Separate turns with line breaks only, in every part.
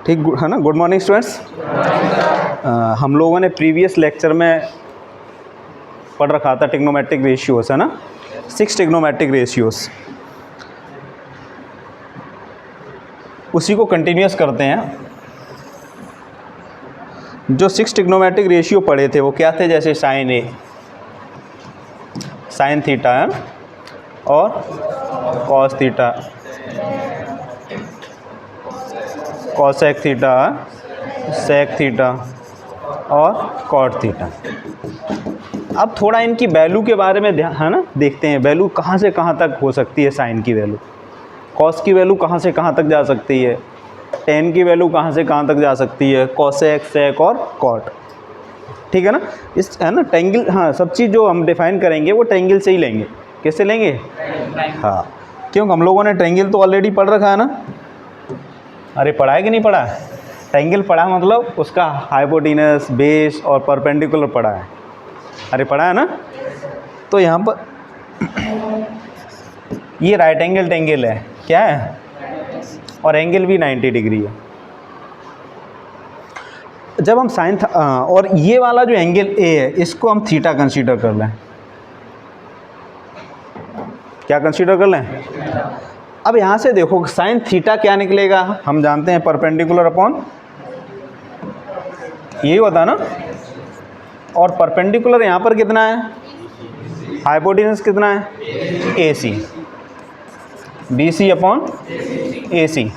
ठीक है ना। Good morning students. हम लोगों ने प्रीवियस लेक्चर में पढ़ रखा था ट्रिग्नोमेट्रिक रेशियोज़, है ना, 6 ट्रिग्नोमेट्रिक रेशियोज़। उसी को कंटिन्यूस करते हैं। जो 6 ट्रिग्नोमेट्रिक रेशियो पढ़े थे वो क्या थे, जैसे साइन ए, साइन थीटा है, और cos theta, cosec theta, sec theta और कॉट थीटा। अब थोड़ा इनकी वैल्यू के बारे में ध्यान, है ना, देखते हैं। वैल्यू कहाँ से कहाँ तक हो सकती है। साइन की वैल्यू, कॉस की वैल्यू कहाँ से कहाँ तक जा सकती है, टेन की वैल्यू कहाँ से कहाँ तक जा सकती है, कॉसेक, सेक और कॉट। ठीक है ना। इस, है ना, ट्रायंगल, हाँ, सब चीज़ जो हम डिफाइन करेंगे वो ट्रायंगल से ही लेंगे। कैसे लेंगे? हाँ, क्योंकि हम लोगों ने ट्रायंगल तो ऑलरेडी पढ़ रखा है ना। अरे पढ़ा है कि नहीं पढ़ा? ट्रायंगल पढ़ा मतलब उसका हाइपोटेनस, बेस और परपेंडिकुलर पढ़ा है। अरे पढ़ा है ना। तो यहाँ पर ये राइट एंगल ट्रायंगल है, क्या है, और एंगल भी 90 डिग्री है। जब हम साइन और ये वाला जो एंगल ए है इसको हम थीटा कंसीडर कर लें। क्या कंसीडर कर लें? अब यहाँ से देखो साइन थीटा क्या निकलेगा, हम जानते हैं परपेंडिकुलर अपॉन, यही होता है ना। और परपेंडिकुलर यहाँ पर कितना है, हाइपोटेनस कितना है, ए सी, बी सी अपॉन ए सी।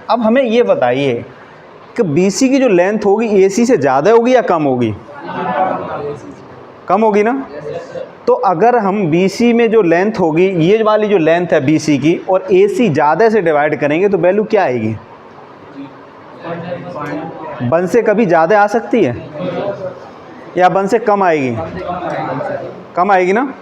अब हमें ये बताइए कि बी सी की जो लेंथ होगी ए सी से ज़्यादा होगी या कम होगी? कम होगी ना। तो अगर हम बी सी में जो लेंथ होगी, ये वाली जो लेंथ है बी सी की, और ए सी ज़्यादा से डिवाइड करेंगे तो वैल्यू क्या आएगी? 1 से कभी ज़्यादा आ सकती है या 1 से कम आएगी? कम आएगी ना।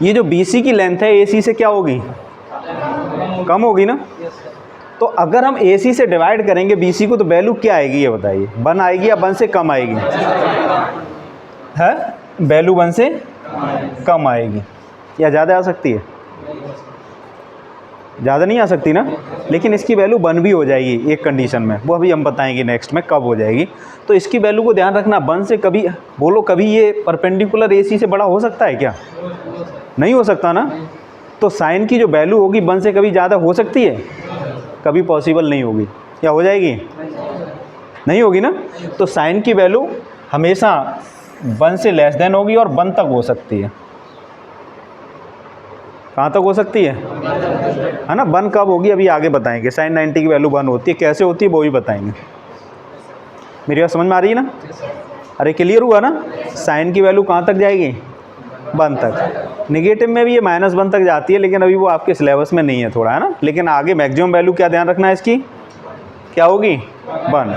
ये जो बी सी की लेंथ है ए सी से क्या होगी? कम होगी ना। तो अगर हम ए सी से डिवाइड करेंगे बी सी को तो वैल्यू क्या आएगी, ये बताइए? 1 आएगी या 1 से कम आएगी? है, वैल्यू 1 से कम आएगी या ज़्यादा आ सकती है? ज़्यादा नहीं आ सकती ना। लेकिन इसकी वैल्यू 1 भी हो जाएगी एक कंडीशन में, वो अभी हम बताएंगे नेक्स्ट में कब हो जाएगी। तो इसकी वैल्यू को ध्यान रखना, 1 से कभी, बोलो कभी ये परपेंडिकुलर ए सी से बड़ा हो सकता है क्या? नहीं हो सकता ना। तो साइन की जो वैल्यू होगी 1 से कभी ज़्यादा हो सकती है? कभी पॉसिबल नहीं होगी। या हो जाएगी? नहीं होगी ना। तो साइन की वैल्यू हमेशा 1 से लेस देन होगी और 1 तक हो सकती है। कहाँ तक हो सकती है ना। 1 कब होगी अभी आगे बताएंगे। साइन 90 की वैल्यू 1 होती है, कैसे होती है वो भी बताएंगे। मेरी बात समझ में आ रही है ना? अरे क्लियर हुआ ना। साइन की वैल्यू कहाँ तक जाएगी? 1 तक। नेगेटिव में भी ये -1 तक जाती है, लेकिन अभी वो आपके सिलेबस में नहीं है थोड़ा, है ना। लेकिन आगे मैक्सिमम वैल्यू क्या ध्यान रखना है इसकी, क्या होगी? 1।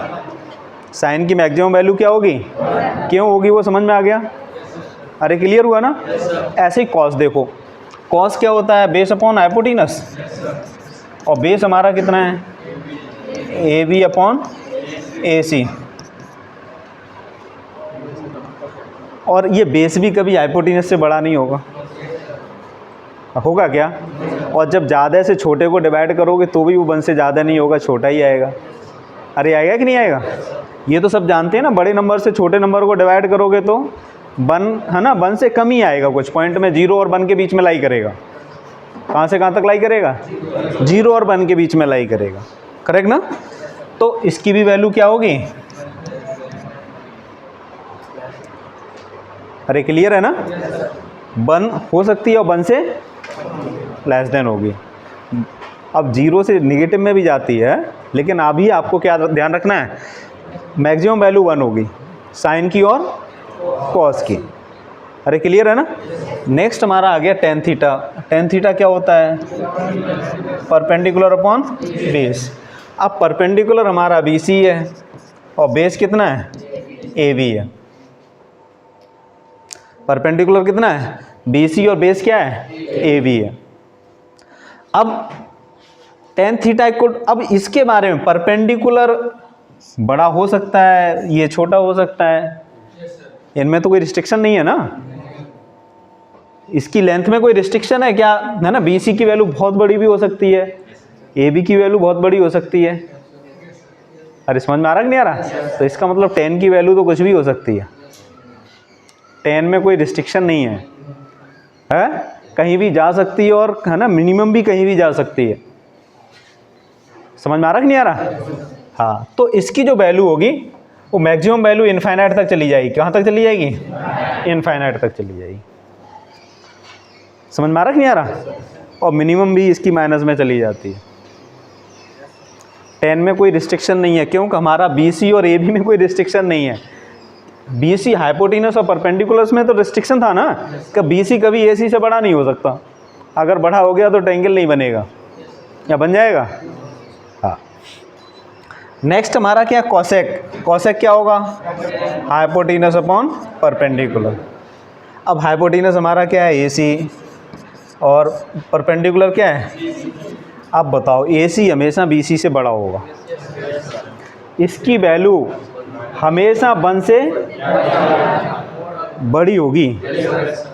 साइन की मैक्सिमम वैल्यू क्या होगी? क्यों होगी वो समझ में आ गया? अरे क्लियर हुआ ना। ऐसे ही कॉस देखो, कॉस क्या होता है? बेस अपॉन हाइपोटेनस, और बेस हमारा कितना है? ए बी अपॉन ए सी। और ये बेस भी कभी हाइपोटेनस से बड़ा नहीं होगा, होगा क्या? और जब ज़्यादा से छोटे को डिवाइड करोगे तो भी वो 1 से ज़्यादा नहीं होगा, छोटा ही आएगा। अरे आएगा कि नहीं आएगा? ये तो सब जानते हैं ना। बड़े नंबर से छोटे नंबर को डिवाइड करोगे तो 1, है ना, 1 से कम ही आएगा। कुछ पॉइंट में 0 और 1 के बीच में लाई करेगा। कहाँ से कहाँ तक लाई करेगा? 0 और 1 के बीच में लाई करेगा। करेक्ट ना। तो इसकी भी वैल्यू क्या होगी? अरे क्लियर है ना। 1 हो सकती है और 1 से लेस देन होगी। अब 0 से नेगेटिव में भी जाती है, लेकिन अभी आपको क्या ध्यान रखना है? मैक्सिमम वैल्यू 1 होगी, साइन की और कॉस की। अरे क्लियर है ना। नेक्स्ट हमारा आ गया टेन थीटा। टेन थीटा क्या होता है? Perpendicular upon base. अब परपेंडिकुलर हमारा बी सी है और बेस कितना है? ए बी है। परपेंडिकुलर कितना है? बी सी, और बेस क्या है? ए बी है। अब टेन थीटा इक्वल, अब इसके बारे में परपेंडिकुलर बड़ा हो सकता है, ये छोटा हो सकता है, इनमें तो कोई रिस्ट्रिक्शन नहीं है ना। इसकी लेंथ में कोई रिस्ट्रिक्शन है क्या, है ना। बी सी की वैल्यू बहुत बड़ी भी हो सकती है, ए बी की वैल्यू बहुत बड़ी हो सकती है। अरे समझ में आ रहा कि नहीं आ रहा? तो इसका मतलब 10 की वैल्यू तो कुछ भी हो सकती है, 10 में कोई रिस्ट्रिक्शन नहीं है, कहीं भी जा सकती है, और है ना मिनिमम भी कहीं भी जा सकती है। समझ में आ रहा कि नहीं आ रहा? हाँ, तो इसकी जो वैल्यू होगी वो मैक्सिमम वैल्यू इनफाइनाइट तक चली जाएगी। कहाँ तक चली जाएगी? इनफाइनाइट तक चली जाएगी। समझ में आ रहा कि नहीं आ रहा? और मिनिमम भी इसकी माइनस में चली जाती है। 10 में कोई रिस्ट्रिक्शन नहीं है, क्योंकि हमारा बी सी और ए बी में कोई रिस्ट्रिक्शन नहीं है। बी सी हाइपोटेनस और परपेंडिकुलर्स में तो रिस्ट्रिक्शन था ना, कि बी सी कभी ए सी से बड़ा नहीं हो सकता। अगर बड़ा हो गया तो ट्रायंगल नहीं बनेगा, या बन जाएगा? हाँ। नेक्स्ट हमारा क्या? कॉसेक। कॉसेक क्या होगा? Hypotenuse upon perpendicular. अब हाइपोटेनस हमारा क्या है? ए सी, और परपेंडिकुलर क्या है? अब बताओ, ए सी हमेशा बी सी से बड़ा होगा, इसकी वैल्यू हमेशा 1 से बड़ी होगी,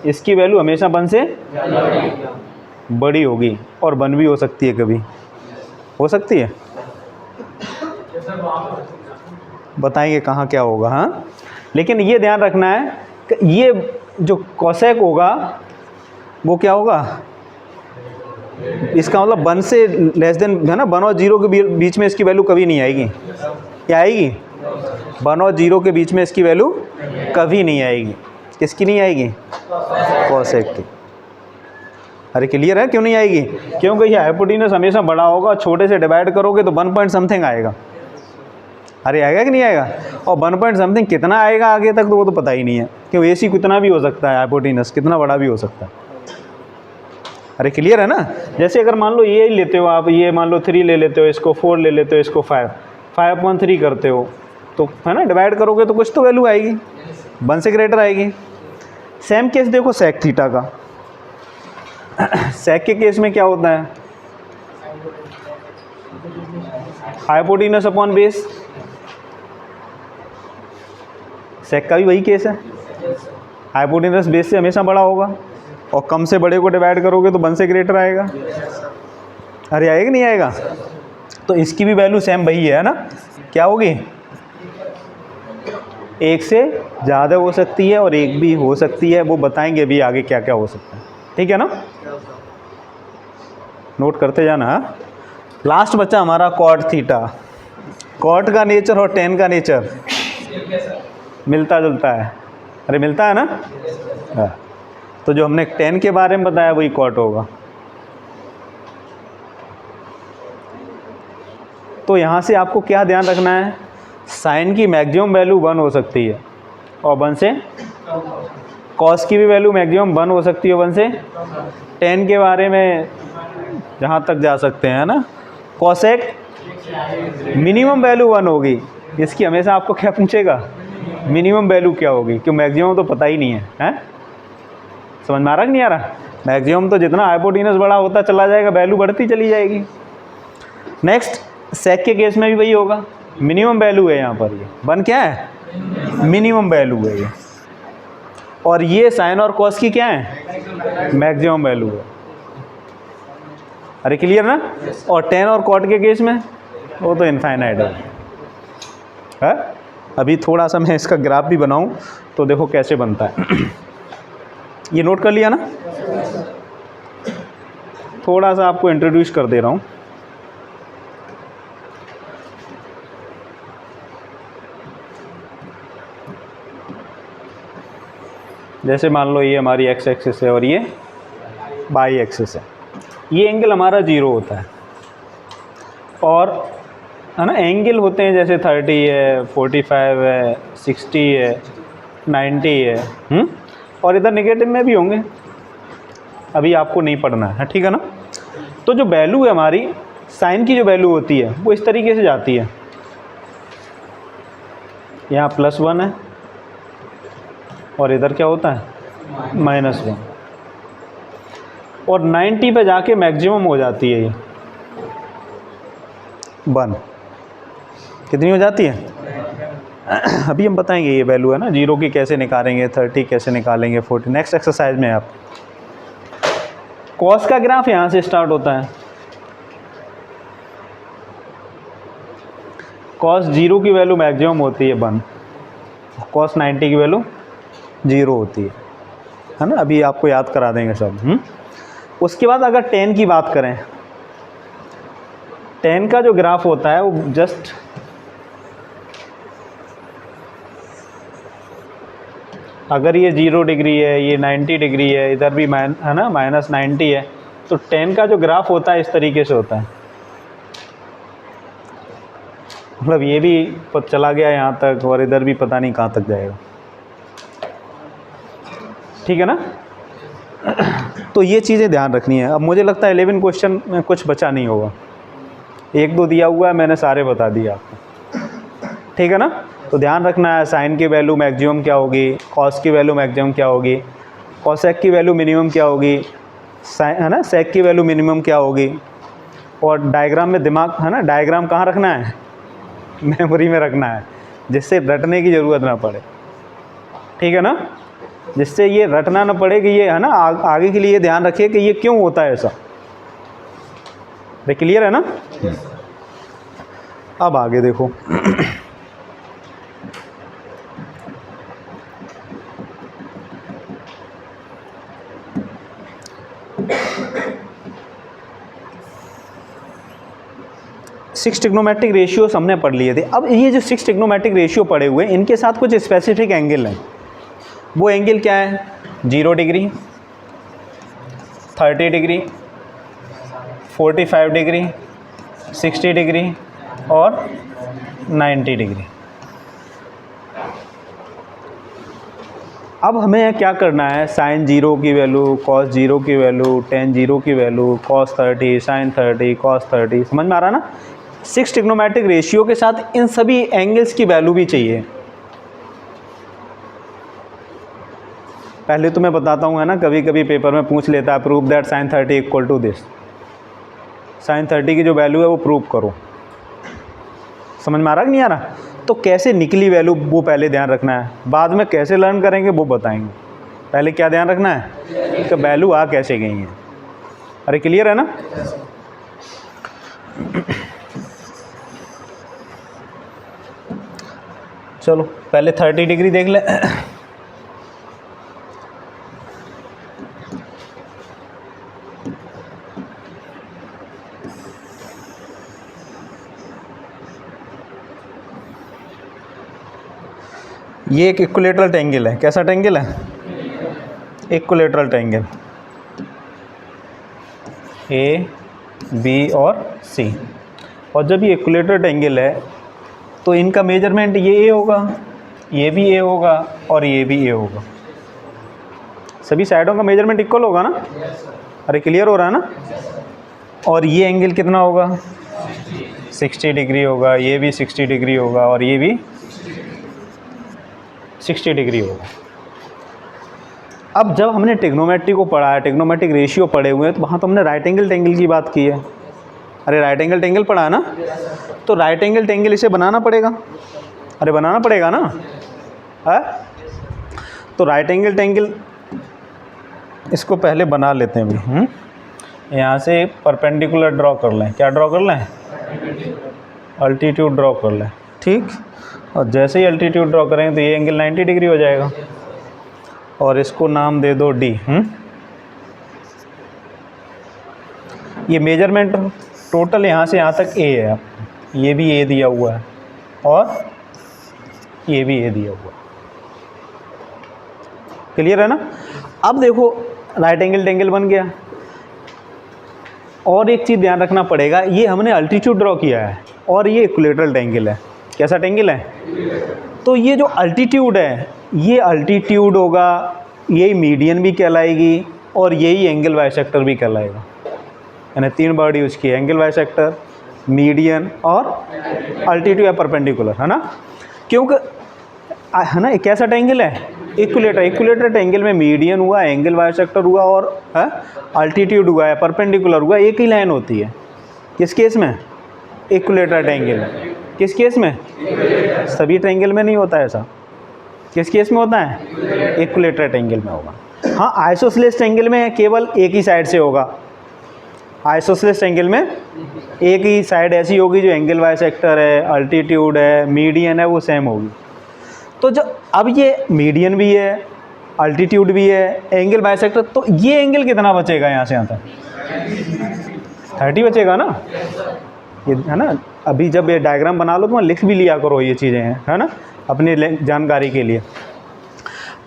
इसकी वैल्यू हमेशा 1 से बड़ी होगी, और 1 भी हो सकती है, कभी हो सकती है। बताएंगे कहाँ क्या होगा। हाँ, लेकिन ये ध्यान रखना है कि ये जो कोसेक होगा वो क्या होगा, इसका मतलब 1 से लेस देन, है ना, 1 और 0 के बीच में इसकी वैल्यू कभी नहीं आएगी। क्या आएगी? 1 और 0 के बीच में इसकी वैल्यू कभी नहीं आएगी। किसकी नहीं आएगी? कोसेक की। अरे क्लियर है क्यों नहीं आएगी? क्योंकि ये हाइपोटेनस हमेशा बड़ा होगा, छोटे से डिवाइड करोगे तो 1 पॉइंट समथिंग आएगा। अरे आएगा कि नहीं आएगा? और 1 पॉइंट समथिंग कितना आएगा आगे तक तो वो तो पता ही नहीं है, क्योंकि ए सी कितना भी हो सकता है, हाइपोटेनस कितना बड़ा भी हो सकता है। अरे क्लियर है ना? जैसे अगर मान लो ये ही लेते हो आप, ये मान लो 3 ले लेते हो, इसको 4 ले लेते हो, इसको 5/3 करते हो, तो है ना डिवाइड करोगे तो कुछ तो वैल्यू आएगी, 1 से ग्रेटर आएगी। सेम केस देखो सेक थीटा का। सेक के केस में क्या होता है? Hypotenuse upon base. सेक का भी वही केस है, हाइपोटेनस बेस से हमेशा बड़ा होगा, और कम से बड़े को डिवाइड करोगे तो 1 से ग्रेटर आएगा। अरे आएगा कि नहीं आएगा? तो इसकी भी वैल्यू सेम वही है ना, क्या होगी? 1 से ज़्यादा हो सकती है और 1 भी हो सकती है, वो बताएंगे भी आगे क्या क्या हो सकता है। ठीक है ना, नोट करते जाना। लास्ट बच्चा हमारा कॉट थीटा। कॉट का नेचर और टेन का नेचर मिलता जुलता है। अरे मिलता है ना? हाँ, तो जो हमने टेन के बारे में बताया वही कॉट होगा। तो यहाँ से आपको क्या ध्यान रखना है? साइन की मैक्सिमम वैल्यू 1 हो सकती है, और 1 से कॉस की भी वैल्यू मैक्सिमम 1 हो सकती है, 1 से टेन के बारे में जहाँ तक जा सकते हैं ना। कॉसेक मिनिमम वैल्यू 1 होगी, इसकी हमेशा आपको क्या पूछेगा? मिनिमम वैल्यू क्या होगी, क्यों मैक्सिमम तो पता ही नहीं है, हैं? समझ में आ रहा कि नहीं आ रहा? मैक्सिमम तो जितना हाइपोटेनस बड़ा होता चला जाएगा वैल्यू बढ़ती चली जाएगी। नेक्स्ट सेक के केस में भी वही होगा, मिनिमम वैल्यू है यहाँ पर, ये 1 क्या है? मिनिमम वैल्यू है ये, और ये साइन और कॉस की क्या है? मैक्सिमम वैल्यू है। अरे क्लियर ना? और टेन और कॉट के केस में वो तो इनफाइनाइट है। अभी थोड़ा सा मैं इसका ग्राफ भी बनाऊं तो देखो कैसे बनता है। ये नोट कर लिया ना? थोड़ा सा आपको इंट्रोड्यूस कर दे रहा हूँ। जैसे मान लो ये हमारी एक्स एक्सिस है और ये वाई एक्सिस है, ये एंगल हमारा 0 होता है, और है ना एंगल होते हैं जैसे 30 है, 45 है, 60 है, 90 है, और इधर नेगेटिव में भी होंगे, अभी आपको नहीं पढ़ना है, ठीक है ना। तो जो वैल्यू है हमारी साइन की, जो वैल्यू होती है वो इस तरीके से जाती है, यहाँ +1 है और इधर क्या होता है -1, और 90 पे जाके मैक्सिमम हो जाती है ये 1। कितनी हो जाती है? अभी हम बताएंगे ये वैल्यू है ना, 0 की कैसे निकालेंगे, 30 कैसे निकालेंगे, 40 नेक्स्ट एक्सरसाइज में आप कॉस का ग्राफ यहाँ से स्टार्ट होता है, कॉस 0 की वैल्यू मैक्सिमम होती है 1, कॉस 90 की वैल्यू 0 होती है ना। अभी आपको याद करा देंगे सब। उसके बाद अगर tan की बात करें, tan का जो ग्राफ होता है वो जस्ट अगर ये 0 डिग्री है, ये 90 डिग्री है, इधर भी है ना -90 है, तो tan का जो ग्राफ होता है इस तरीके से होता है। मतलब ये भी चला गया यहाँ तक और इधर भी पता नहीं कहाँ तक जाएगा, ठीक है ना। तो ये चीज़ें ध्यान रखनी है। अब मुझे लगता है 11 क्वेश्चन में कुछ बचा नहीं होगा, 1-2 दिया हुआ है, मैंने सारे बता दिए आपको, ठीक है ना। तो ध्यान रखना है, साइन की वैल्यू मैक्सिमम क्या होगी, कॉस की वैल्यू मैक्सिमम क्या होगी, कॉसेक की वैल्यू मिनिमम क्या होगी, है ना, सेक की वैल्यू मिनिमम क्या होगी। और डायग्राम में दिमाग, है ना, डायग्राम कहाँ रखना है, मेमोरी में रखना है, जिससे रटने की ज़रूरत ना पड़े, ठीक है ना, जिससे ये रटना ना पड़े कि ये, है ना, आगे के लिए ध्यान रखिए कि ये क्यों होता है ऐसा। क्लियर है ना। अब आगे देखो, सिक्स ट्रिग्नोमेट्रिक रेशियोज हमने पढ़ लिए थे। अब ये जो 6 ट्रिग्नोमेट्रिक रेशियो पढ़े हुए हैं, इनके साथ कुछ स्पेसिफिक एंगल हैं। वो एंगल क्या है, 0 डिग्री, 30 डिग्री, 45 डिग्री, 60 डिग्री और 90 डिग्री। अब हमें क्या करना है, साइन 0 की वैल्यू, कॉस 0 की वैल्यू, टेन 0 की वैल्यू, कॉस 30, साइन 30, कॉस 30, समझ में आ रहा ना। 6 ट्रिग्नोमेट्रिक रेशियो के साथ इन सभी एंगल्स की वैल्यू भी चाहिए। पहले तो मैं बताता हूँ, है ना, कभी कभी पेपर में पूछ लेता है, prove that sine 30 equal to this. Sine 30 की जो वैल्यू है वो प्रूव करो। समझ में आ रहा कि नहीं आ रहा। तो कैसे निकली वैल्यू वो पहले ध्यान रखना है, बाद में कैसे लर्न करेंगे वो बताएंगे। पहले क्या ध्यान रखना है कि वैल्यू आ कैसे गई है। अरे क्लियर है ना। चलो पहले 30 डिग्री देख ले। ये एक इक्विलेटरल ट्रायंगल है। कैसा ट्रायंगल है, इक्विलेटरल ट्रायंगल, ए बी और सी। और जब ये इक्विलेटरल ट्रायंगल है तो इनका मेजरमेंट ये ए होगा, ये भी ए होगा और ये भी ए होगा। सभी साइडों का मेजरमेंट इक्वल होगा ना। अरे क्लियर हो रहा है ना। और ये एंगल कितना होगा, 60 डिग्री होगा, ये भी 60 डिग्री होगा और ये भी 60 डिग्री होगा। अब जब हमने ट्रिग्नोमेट्री को पढ़ा है, ट्रिग्नोमेट्रिक रेशियो पढ़े हुए हैं, तो वहाँ तो हमने राइट एंगल ट्रायंगल की बात की है। अरे राइट एंगल ट्रायंगल पढ़ा है ना। तो राइट एंगल ट्रायंगल इसे बनाना पड़ेगा। अरे बनाना पड़ेगा ना, है। तो राइट एंगल ट्रायंगल इसको पहले बना लेते हैं अभी। यहाँ से परपेंडिकुलर ड्रॉ कर लें। क्या ड्रॉ कर लें, अल्टीट्यूड ड्रॉ कर लें, ठीक। और जैसे ही अल्टीट्यूड ड्रॉ करेंगे तो ये एंगल 90 डिग्री हो जाएगा और इसको नाम दे दो डी। ये मेजरमेंट टोटल यहाँ से यहाँ तक ए है। ये भी ए दिया हुआ है और ये भी ए दिया हुआ है। क्लियर है ना। अब देखो राइट एंगल ट्रायंगल बन गया। और एक चीज़ ध्यान रखना पड़ेगा, ये हमने अल्टीट्यूड ड्रॉ किया है और ये इक्विलेटरल ट्रायंगल है। कैसा ट्रायंगल है। तो ये जो अल्टीट्यूड है, ये अल्टीट्यूड होगा, यही मीडियन भी कहलाएगी और यही एंगल बाइसेक्टर भी कहलाएगा। यानी 3 वर्ड यूज किए, एंगल बाइसेक्टर, मीडियन और अल्टीट्यूड या परपेंडिकुलर, है ना। क्योंकि है ना, कैसा ट्रायंगल है, इक्विलेटर। इक्विलेटर ट्रायंगल में मीडियन हुआ, एंगल बाइसेक्टर हुआ और अल्टीट्यूड हुआ है, परपेंडिकुलर हुआ, एक ही लाइन होती है। किस केस में, इक्विलेटर ट्रायंगल में। किस केस में, सभी ट्रायंगल में नहीं होता ऐसा। किस केस में होता है, इक्विलेटर ट्रायंगल में होगा। हाँ, आइसोसेलेस एंगल में केवल एक ही साइड से होगा। आइसोसेलेस एंगल में एक ही साइड ऐसी होगी जो एंगल बाइसेक्टर है, अल्टीट्यूड है, मीडियन है, वो सेम होगी। तो जो अब ये मीडियन भी है, अल्टीट्यूड भी है, एंगल बाइसेक्टर, तो ये एंगल कितना बचेगा यहाँ से यहाँ तक? 30 बचेगा ना, ये है ना। अभी जब ये डायग्राम बना लो तो लिख भी लिया करो ये चीज़ें हैं, है ना, अपनी जानकारी के लिए।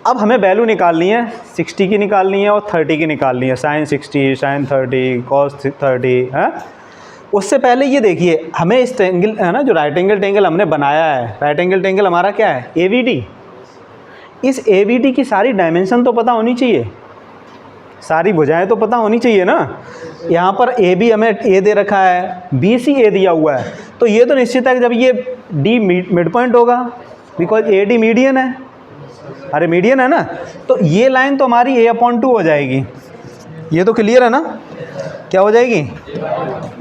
अब हमें वैल्यू निकालनी है, 60 की निकालनी है और 30 की निकालनी है, sin 60, sin 30, cos 30 है। उससे पहले ये देखिए, हमें इस ट्रायंगल है ना, जो राइट एंगल ट्रायंगल हमने बनाया है, राइट एंगल ट्रायंगल हमारा क्या है? AVD। इस AVD की सारी डायमेंशन तो पता होनी चाहिए, सारी भुजाएं तो पता होनी चाहिए ना। यहाँ पर AB हमें A दे रखा है, BC A दिया हुआ है, तो ये तो निश्चित है कि जब ये D मिड पॉइंट होगा, बिकॉज AD मीडियन है। अरे मीडियन है ना, तो ये लाइन तो हमारी A/2 हो जाएगी। ये तो क्लियर है ना, क्या हो जाएगी?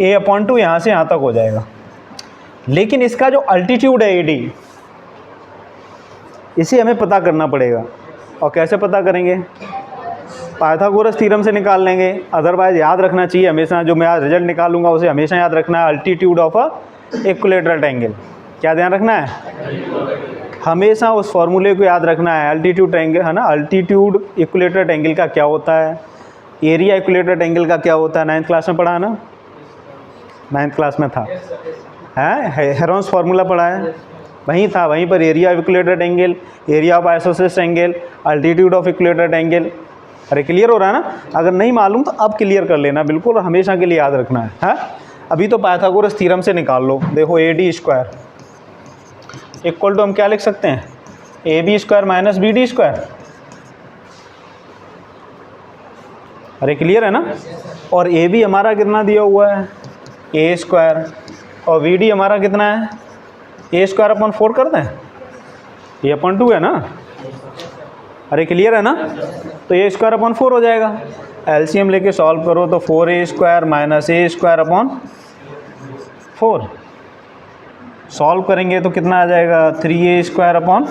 A/2 यहाँ से यहाँ तक हो जाएगा। लेकिन इसका जो अल्टीट्यूड है AD, इसे हमें पता करना पड़ेगा। और कैसे पता करेंगे? पाइथागोरस थ्योरम से निकाल लेंगे। अदरवाइज याद रखना चाहिए हमेशा, जो मैं आज रिजल्ट निकालूंगा उसे हमेशा याद रखना है, altitude of a equilateral triangle. क्या ध्यान रखना है? हमेशा उस फॉर्मूले को याद रखना है। अल्टीट्यूड ट्रायंगल है ना, अल्टीट्यूड इक्विलेटरल ट्रायंगल का क्या होता है, एरिया इक्विलेटरल ट्रायंगल का क्या होता है, 9th क्लास में पढ़ा ना, 9th क्लास में था, है हेरोन्स फार्मूला पढ़ा है, वहीं था, वहीं पर area of equilateral triangle, area of isosceles triangle, altitude of equilateral triangle. अरे क्लियर हो रहा है ना? अगर नहीं मालूम तो अब क्लियर कर लेना बिल्कुल, हमेशा के लिए याद रखना है। अभी तो पाइथागोरस थ्योरम से निकाल लो। देखो AD² इक्वल टू हम क्या लिख सकते हैं? AB² minus BD²। अरे क्लियर है ना? और AB हमारा कितना दिया हुआ है? A², और BD हमारा कितना है? A²/4 कर दें, A/2 है ना। अरे क्लियर है ना? तो A²/4 हो जाएगा। LCM लेके सॉल्व करो तो 4A² माइनस A²/4 सॉल्व करेंगे तो कितना आ जाएगा? 3A²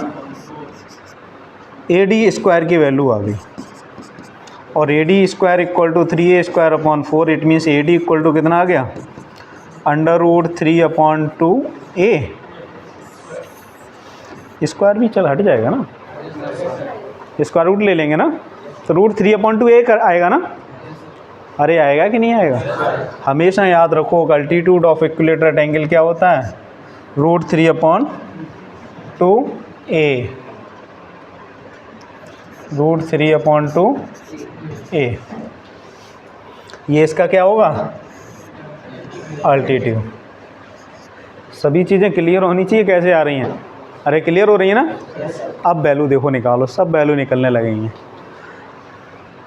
AD² की वैल्यू आ गई। और AD² equal to 3A²/4, it means AD equal to कितना आ गया? √3/2A। स्क्वायर भी चल हट जाएगा ना, स्क्वायर रूट ले लेंगे ना, तो √3/2A आएगा ना। अरे आएगा कि नहीं आएगा? हमेशा याद रखो, अल्टीट्यूड ऑफ इक्विलेटरल ट्रायंगल क्या होता है? √3/2A, √3/2A। ये इसका क्या होगा? अल्टीट्यूड। सभी चीज़ें क्लियर होनी चाहिए कैसे आ रही हैं। अरे क्लियर हो रही है ना? अब वैल्यू देखो निकालो, सब वैल्यू निकलने लगेंगे।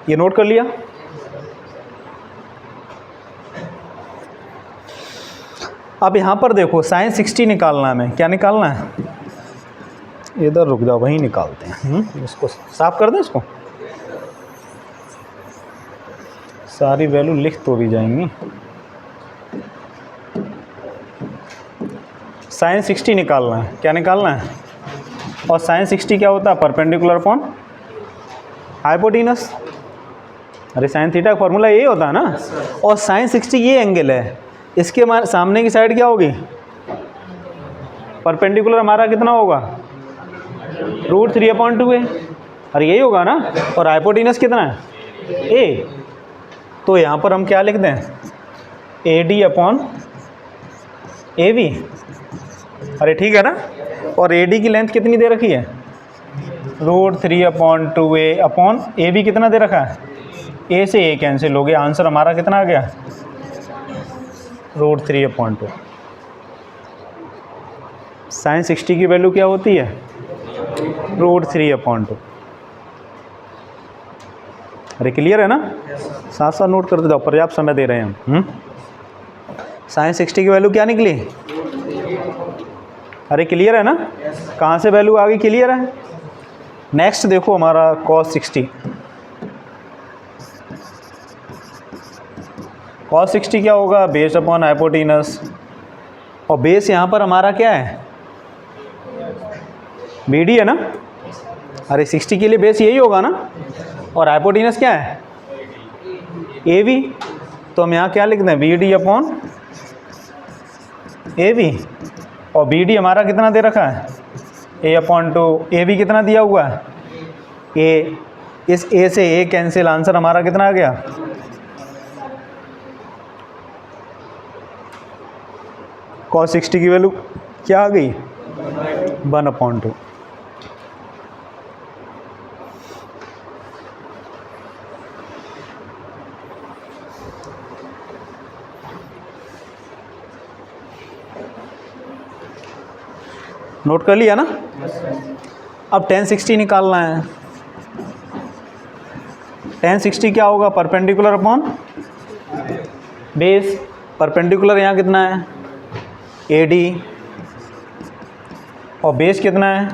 ये नोट कर लिया? अब यहाँ पर देखो sin 60 निकालना है हमें। क्या निकालना है? इधर रुक जाओ, वहीं निकालते हैं। इसको साफ कर दें, इसको सारी वैल्यू लिख तो भी जाएंगी। sin 60 निकालना है। क्या निकालना है? और sin 60 क्या होता है? Perpendicular upon hypotenuse. अरे sin थीटा का फॉर्मूला यही होता है ना। और sin 60 ये एंगल है, इसके सामने की साइड क्या होगी? परपेंडिकुलर हमारा कितना होगा? √3/2A। अरे यही होगा ना। और हाइपोटेनस कितना है? A। तो यहाँ पर हम क्या लिख दें? AD/AB। अरे ठीक है ना। और AD की लेंथ कितनी दे रखी है? √3/2A अपॉन AB कितना दे रखा है? A से A कैंसिल हो गया, आंसर हमारा कितना आ गया? √3/2। sin 60 की वैल्यू क्या होती है? √3/2। अरे क्लियर है ना? साथ साथ नोट करते जाओ, पर्याप्त समय दे रहे हैं हम। sin 60 की वैल्यू क्या निकली? अरे क्लियर है ना? कहाँ से वैल्यू आ गई? क्लियर है। नेक्स्ट देखो हमारा cos 60। cos 60 क्या होगा? Base upon hypotenuse. और बेस यहाँ पर हमारा क्या है? BD है ना। अरे 60 के लिए बेस यही होगा ना। और हाइपोटेनस क्या है ए बी, तो हम यहाँ क्या लिखते हैं B D upon A B, और बी डी हमारा कितना दे रखा है A upon two, A B कितना दिया हुआ है ए, इस ए से ए कैंसिल, आंसर हमारा कितना आ गया cos 60 की वैल्यू क्या आ गई 1/2। नोट कर लिया ना। अब tan 60 निकालना है। tan 60 क्या होगा परपेंडिकुलर अपॉन बेस, परपेंडिकुलर यहाँ कितना है AD और बेस कितना है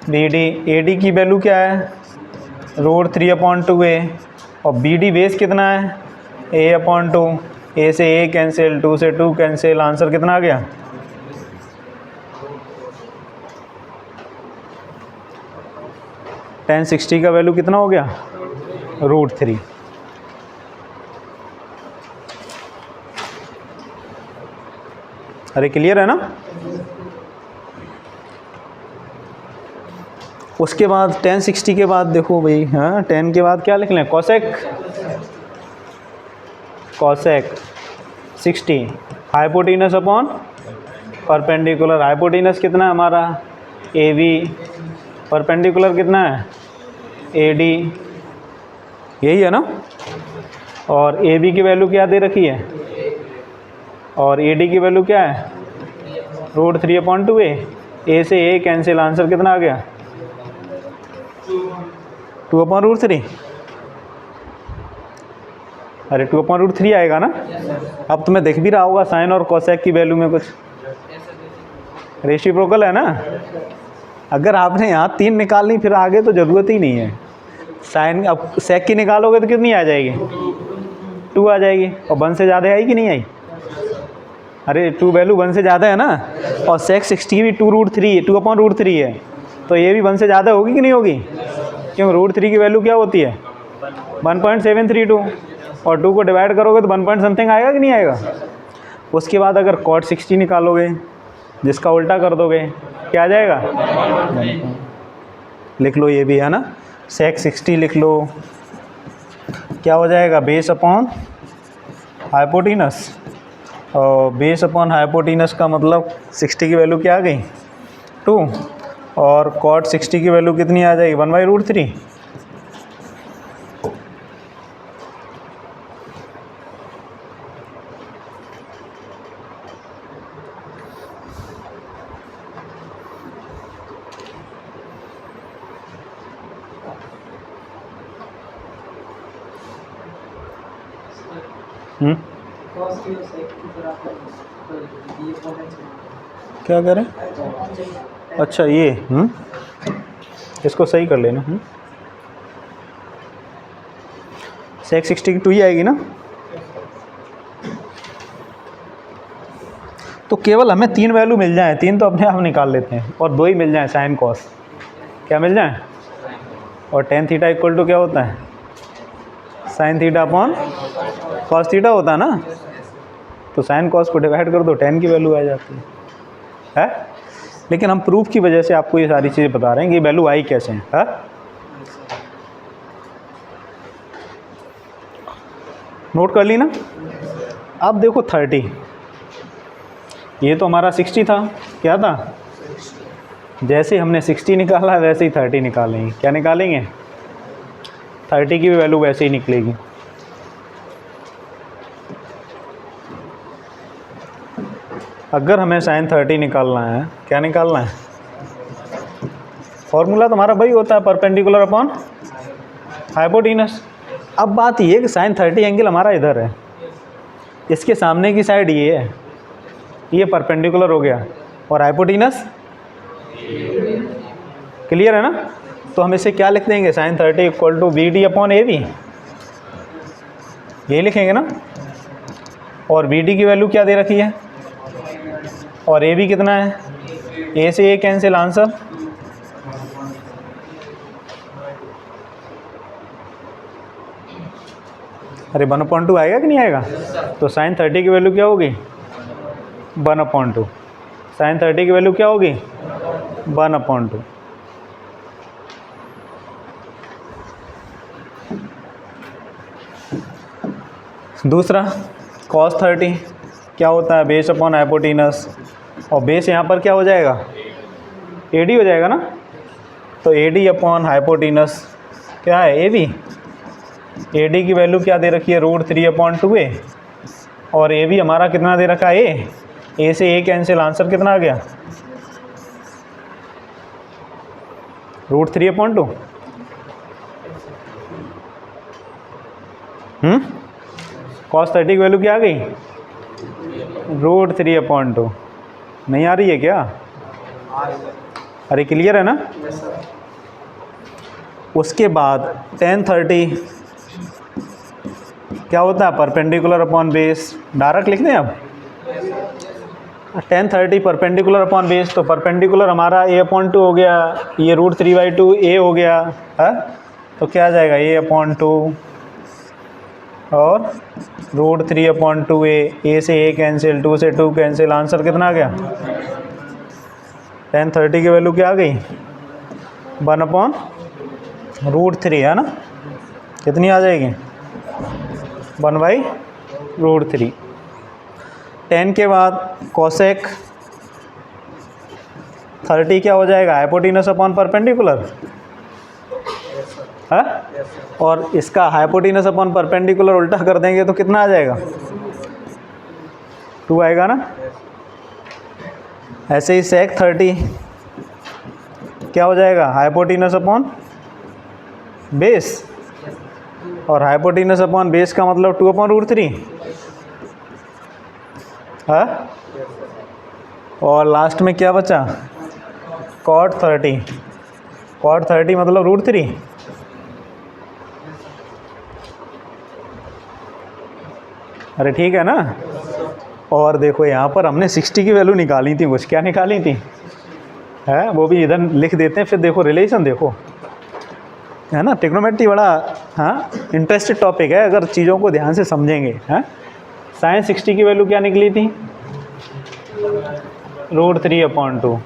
BD। AD की वैल्यू क्या है √3/2a और BD बेस कितना है a/2, a से a कैंसिल, 2 से 2 कैंसिल, आंसर कितना आ गया tan 60 का वैल्यू कितना हो गया √3। अरे क्लियर है ना। उसके बाद tan 60 के बाद देखो भाई, हाँ tan के बाद क्या लिख लें cosec 60 hypotenuse upon perpendicular. Hypotenuse कितना है हमारा AB, परपेंडिकुलर कितना है AD, यही है ना। और AB की वैल्यू क्या दे रखी है और AD की वैल्यू क्या है √3/2a, A से A कैंसिल, आंसर कितना आ गया 2/√3। अरे 2/√3 आएगा ना। अब तुम्हें दिख भी रहा होगा साइन और कोसेक की वैल्यू में कुछ रेसिप्रोकल है ना। अगर आपने यहाँ 3 निकालनी फिर आगे तो ज़रूरत ही नहीं है। साइन अब सेक की निकालोगे तो कितनी आ जाएगी 2 आ जाएगी, और 1 से ज़्यादा आई कि नहीं आई। अरे 2 वैल्यू 1 से ज़्यादा है ना, और सेक 60 भी 2/√3 है, तो ये भी 1 से ज़्यादा होगी कि नहीं होगी, क्योंकि √3 की वैल्यू क्या होती है 1.732, और 2 को डिवाइड करोगे तो 1 पॉइंट समथिंग आएगा कि नहीं आएगा। उसके बाद अगर cot 60 निकालोगे जिसका उल्टा कर दोगे क्या आ जाएगा, लिख लो ये भी है ना, सेक 60 लिख लो, क्या हो जाएगा बेस अपॉन हाइपोटेनस, और बेस अपॉन हाइपोटेनस का मतलब 60 की वैल्यू क्या आ गई 2, और cot 60 की वैल्यू कितनी आ जाएगी 1/√3। क्या करें, अच्छा ये इसको सही कर लेना। सेक 60 की 2 ही आएगी ना। तो केवल हमें 3 वैल्यू मिल जाए, 3 तो अपने आप निकाल लेते हैं, और 2 ही मिल जाए साइन कॉस, क्या मिल जाए, और tan थीटा इक्वल टू क्या होता है sine theta upon cos theta होता है ना। तो साइन कॉस को डिवाइड कर दो, tan की वैल्यू आ जाती है। लेकिन हम प्रूफ की वजह से आपको ये सारी चीज़ें बता रहे हैं कि वैल्यू आई कैसे है। नोट कर ली ना। अब देखो 30, ये तो हमारा 60 था, क्या था, जैसे हमने 60 निकाला वैसे ही 30 निकालेंगे। क्या निकालेंगे 30 की भी वैल्यू वैसे ही निकलेगी। अगर हमें साइन 30 निकालना है, क्या निकालना है, फॉर्मूला तुम्हारा वही होता है परपेंडिकुलर अपॉन हाइपोटेनस। अब बात ये है कि साइन 30 एंगल हमारा इधर है, इसके सामने की साइड ये है, ये परपेंडिकुलर हो गया, और हाइपोटेनस क्लियर है ना। तो हम इसे क्या लिख देंगे sine 30 equal to BD upon AB, ये लिखेंगे ना। और BD की वैल्यू क्या दे रखी है, और AB कितना है, A से A कैंसिल, आंसर अरे 1/2 आएगा कि नहीं आएगा? तो साइन 30 की वैल्यू क्या होगी? 1/2। साइन 30 की वैल्यू क्या होगी? 1/2। दूसरा cos 30 क्या होता है? बेस अपॉन हाइपोटेनस, और बेस यहाँ पर क्या हो जाएगा? AD हो जाएगा ना। तो AD अपॉन हाइपोटेनस क्या है? AB। AD की वैल्यू क्या दे रखी है? √3/2a। और AB हमारा कितना दे रखा है? A से A कैंसिल, आंसर कितना आ गया? √3/2। cos 30 की वैल्यू क्या आ गई? √3/2। नहीं आ रही है क्या? अरे क्लियर है ना। उसके बाद tan 30 क्या होता है? Perpendicular upon base. डायरेक्ट लिख दें अब। tan 30 परपेंडिकुलर अपॉन बेस, तो परपेंडिकुलर हमारा a/2 हो गया, ये √3/2 a हो गया है। तो क्या आ जाएगा? a/2 और √3/2a। a से a कैंसिल, 2 से 2 कैंसिल, आंसर कितना आ गया? tan 30 की वैल्यू क्या आ गई? 1/√3 है ना। कितनी आ जाएगी? 1/√3। tan के बाद cosec 30 क्या हो जाएगा? हाइपोटेनस अपॉन परपेंडिकुलर है। और इसका हाइपोटेनस अपॉन परपेंडिकुलर उल्टा कर देंगे तो कितना आ जाएगा? 2 आएगा ना। ऐसे ही sec 30 क्या हो जाएगा? हाइपोटेनस अपॉन बेस, और हाइपोटेनस अपॉन बेस का मतलब 2/√3 है। और लास्ट में क्या बचा? cot 30। cot 30 मतलब √3। अरे ठीक है ना। और देखो यहाँ पर हमने 60 की वैल्यू निकाली थी, कुछ क्या निकाली थी है, वो भी इधर लिख देते हैं। फिर देखो रिलेशन देखो, है ना। ट्रिग्नोमेट्री बड़ा इंटरेस्टेड टॉपिक है अगर चीज़ों को ध्यान से समझेंगे। हैं साइन 60 की वैल्यू क्या निकली थी? √3/2।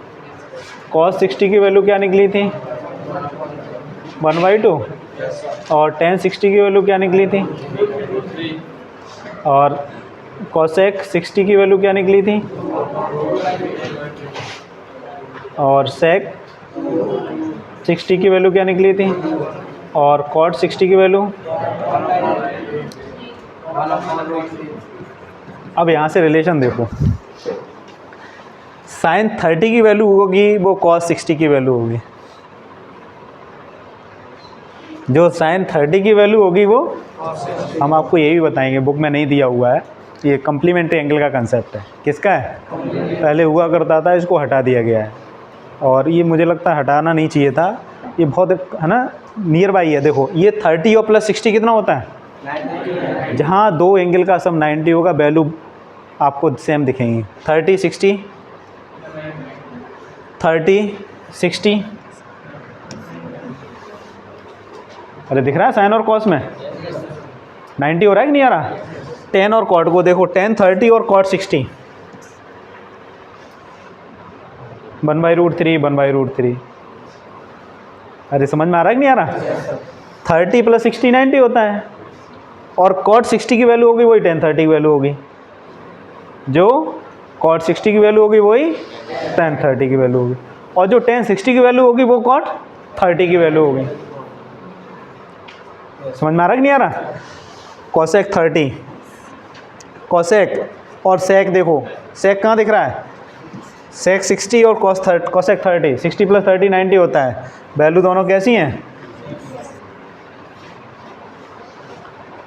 cos 60 की वैल्यू क्या निकली थी? 1/2। और tan 60 की वैल्यू क्या निकली थी? और cosec 60 की वैल्यू क्या निकली थी? और sec 60 की वैल्यू क्या निकली थी? और cot 60 की वैल्यू। अब यहाँ से रिलेशन देखो, साइन 30 की वैल्यू होगी वो cos 60 की वैल्यू होगी। जो साइन 30 की वैल्यू होगी वो, हम आपको ये भी बताएंगे, बुक में नहीं दिया हुआ है। ये कम्प्लीमेंट्री एंगल का कंसेप्ट है। किसका है? पहले हुआ करता था, इसको हटा दिया गया है। और ये मुझे लगता है हटाना नहीं चाहिए था, ये बहुत है ना नियर बाई है। देखो ये 30 और प्लस 60 कितना होता है? जहाँ दो एंगल का सम 90 होगा वैल्यू आपको सेम दिखेंगी। 30 60 30 60। अरे दिख रहा है साइन और कॉस में 90 हो रहा है कि नहीं आ रहा? tan और cot को देखो, tan 30 और cot 60 1/√3 1/√3। अरे समझ में आ रहा है कि नहीं आ रहा? 30 प्लस 60 90 होता है, और cot 60 की वैल्यू होगी वही tan 30 की वैल्यू होगी, जो cot 60 की वैल्यू होगी वही tan 30 की वैल्यू होगी, और जो tan 60 की वैल्यू होगी वो cot 30 की वैल्यू होगी। समझ में आ रहा है कि नहीं आ रहा? cosec 30, cosec और sec देखो, sec कहाँ दिख रहा है? sec 60 और cosec 30, 60 प्लस 30 90 होता है। वैल्यू दोनों कैसी हैं?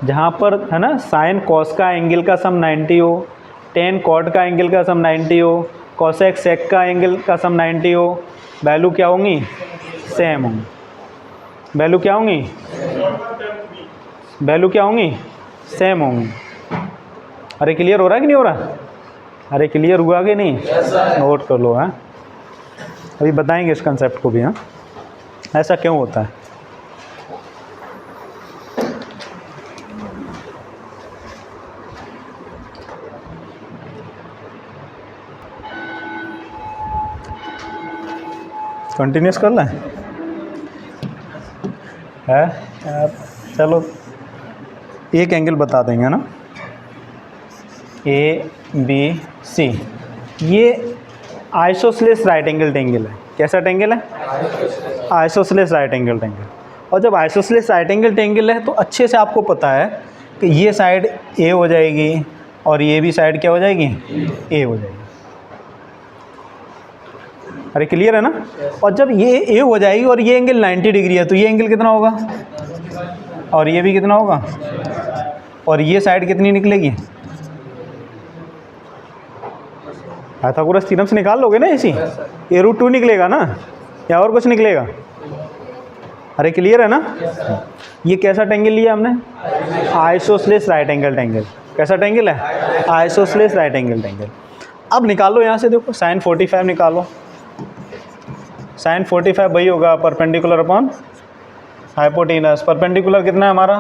जहाँ पर है ना साइन cos का एंगल का सम 90 हो, tan cot का एंगल का सम 90 हो, cosec sec का एंगल का सम 90 हो, वैल्यू क्या होंगी? सेम होंगी। वैल्यू क्या होंगी? वैल्यू क्या होंगी? सेम होंगी। अरे क्लियर हो रहा है कि नहीं हो रहा? अरे क्लियर हुआ कि नहीं? नोट कर लो। हाँ अभी बताएंगे इस कंसेप्ट को भी। हाँ ऐसा क्यों होता है? कंटिन्यूस कर लें है यार, चलो एक एंगल बता देंगे ना, ABC, ये आइसोसेलेस राइट एंगल एंगल है। कैसा एंगल है? Isosceles right angle angle. और जब आइसोसेलेस राइट एंगल एंगल है तो अच्छे से आपको पता है कि ये साइड A हो जाएगी और ये भी साइड क्या हो जाएगी? A हो जाएगी। अरे क्लियर है ना? और जब ये A हो जाएगी और ये एंगल 90 डिग्री है तो ये एंगल कितना होगा? और ये भी कितना होगा? और ये साइड कितनी निकलेगी? पाइथागोरस थ्योरम से निकाल लोगे ना इसी, A√2 निकलेगा ना, या और कुछ निकलेगा? अरे क्लियर है ना? ये कैसा एंगल लिया हमने? Isosceles right angle angle. कैसा एंगल है? Isosceles right angle angle. अब निकालो यहाँ से, देखो sin 45 निकालो। sin 45 वही होगा परपेंडिकुलर अपॉन हाइपोटेनस। परपेंडिकुलर कितना है हमारा?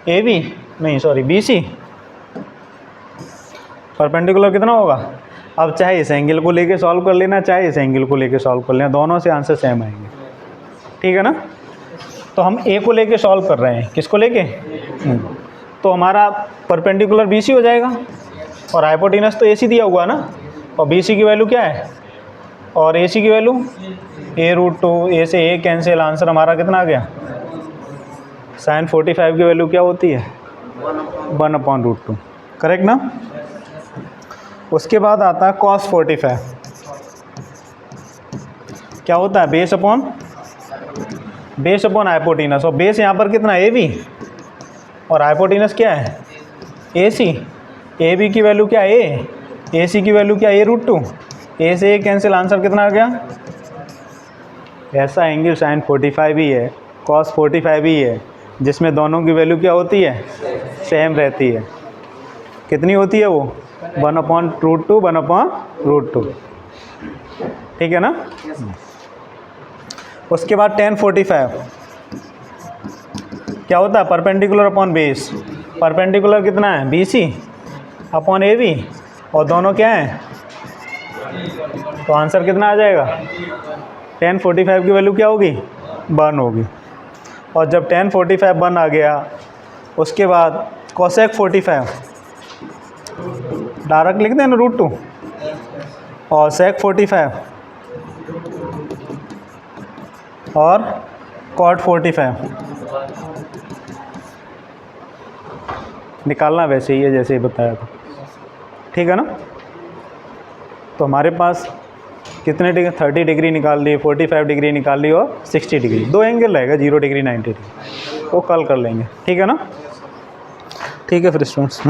AB नहीं सॉरी BC। परपेंडिकुलर कितना होगा? अब चाहे इस एंगल को लेके सॉल्व कर लेना, चाहे इस एंगल को लेके सॉल्व कर लेना, दोनों से आंसर सेम आएंगे। ठीक है ना? तो हम A को लेके सॉल्व कर रहे हैं, किसको लेके? तो हमारा परपेंडिकुलर BC हो जाएगा और हाइपोटेनस तो AC दिया हुआ ना, और BC की वैल्यू क्या है और AC की वैल्यू A√2। A से A कैंसिल, आंसर हमारा कितना आ गया? sin 45 की वैल्यू क्या होती है? 1/√2। करेक्ट ना? उसके बाद आता है cos 45। क्या होता है? Base upon hypotenuse. और बेस यहाँ पर कितना? AB और हाइपोटेनस क्या है? AC। AB की वैल्यू क्या है? A। AC की वैल्यू क्या है? A√2। A से A कैंसिल, आंसर कितना आ गया? ऐसा एंगल sin 45 ही है, cos 45 ही है, जिसमें दोनों की वैल्यू क्या होती है? सेम रहती है। कितनी होती है वो? 1/√2 1/√2। ठीक है ना? उसके बाद tan 45 क्या होता है? Perpendicular upon base. परपेंडिकुलर कितना है? BC अपॉन AB, और दोनों क्या हैं? तो आंसर कितना आ जाएगा? tan 45 की वैल्यू क्या होगी? 1 होगी। और जब tan 45 1 आ गया, उसके बाद cosec 45 डायरेक्ट लिख दें ना √2, और sec 45 और cot 45 निकालना वैसे ही है जैसे ही बताया था। ठीक है ना? तो हमारे पास कितने डिग्री? 30 डिग्री निकाल ली, 45 डिग्री निकाल ली और 60 डिग्री। दो एंगल रहेगा, 0 डिग्री 90 डिग्री, वो कल कर लेंगे। ठीक है ना? ठीक है फिर स्टूडेंट्स।